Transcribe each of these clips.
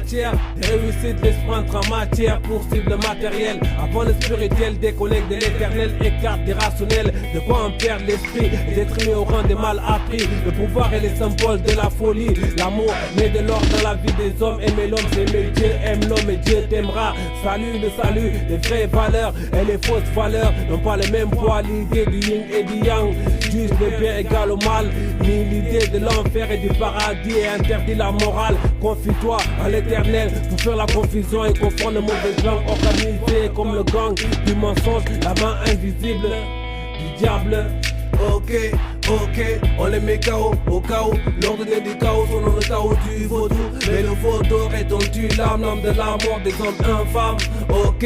matière, des réussites, l'esprendre en matière, poursuivre le matériel, avant le spirituel, déconnecte de l'éternel, écarte des rationnels, de quoi en perdre l'esprit, et d'être mis au rang des mal appris. Le pouvoir est les symboles de la folie, l'amour met de l'ordre dans la vie des hommes, aimer l'homme, c'est aimer Dieu, aime l'homme et Dieu t'aimera. Salut le salut, les vraies valeurs et les fausses valeurs n'ont pas le même poids, l'idée du yin et du yang, juste le bien égal au mal, ni l'idée de l'enfer et du paradis et interdit la morale. Confie-toi à l'éternel pour faire la confusion et confondre le mauvais gang organisé comme le gang du mensonge, la main invisible du diable. Ok, on les met KO, au chaos, l'ordonnée du chaos, on dans le chaos du vaudou. Mais le vaudou rétondu, l'âme de la mort des hommes infâmes. Ok,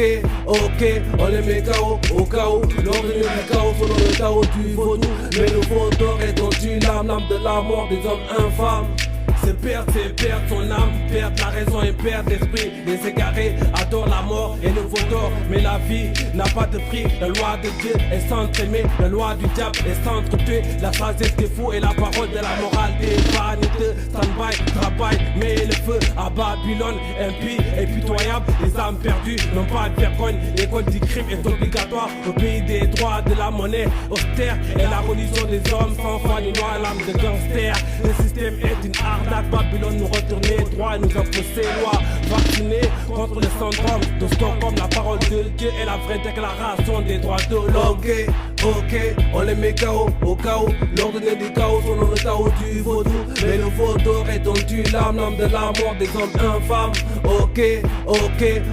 on les met KO, au chaos, l'ordonnée du chaos, on dans le chaos du vaudou. Mais le vaudou rétondu, l'âme de la mort des hommes infâmes. C'est perdre son âme, perdre la raison et perdre l'esprit. Les égarés adorent la mort et le vaudor, mais la vie n'a pas de prix. La loi de Dieu est s'entraimer, la loi du diable est s'entretuer. La sagesse des fous et la parole de la morale des vaniteux. Stand-by, travail, mais le feu à Babylone, impie et pitoyable. Les âmes perdues n'ont pas de vergogne. L'école du crime est obligatoire au pays des droits de la monnaie austère. Et la religion des hommes sans foi ni loi, l'âme de gangster. Le système est une arnaque. Babylone nous retournait droit et nous impose ses lois. Vaccinés contre le syndrome de Stockholm, la parole de Dieu est la vraie déclaration des droits de l'homme. Ok, on les met KO, au chaos, l'ordonnée du chaos, on dans le chaos du vaudou. Mais le vaudou rétondu, l'âme de la mort des hommes infâmes. Ok,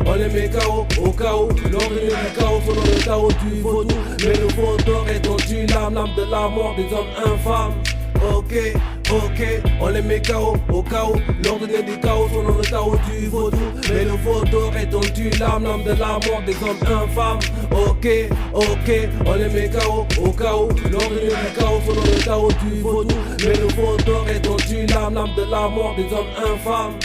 on les met KO, au chaos, l'ordonnée du chaos, on dans le chaos du vaudou. Mais le vaudou rétondu, l'âme de la mort des hommes infâmes. Ok, on les met KO, au chaos, l'ordonnée du chaos, on dans le chaos du vaudou. Mais le vaudou rétondu, l'âme de la mort des hommes infâmes. Ok, on les met KO, au chaos, l'ordonnée du chaos, on dans le chaos du vaudou. Mais le vaudou rétondu, l'âme de la mort des hommes infâmes.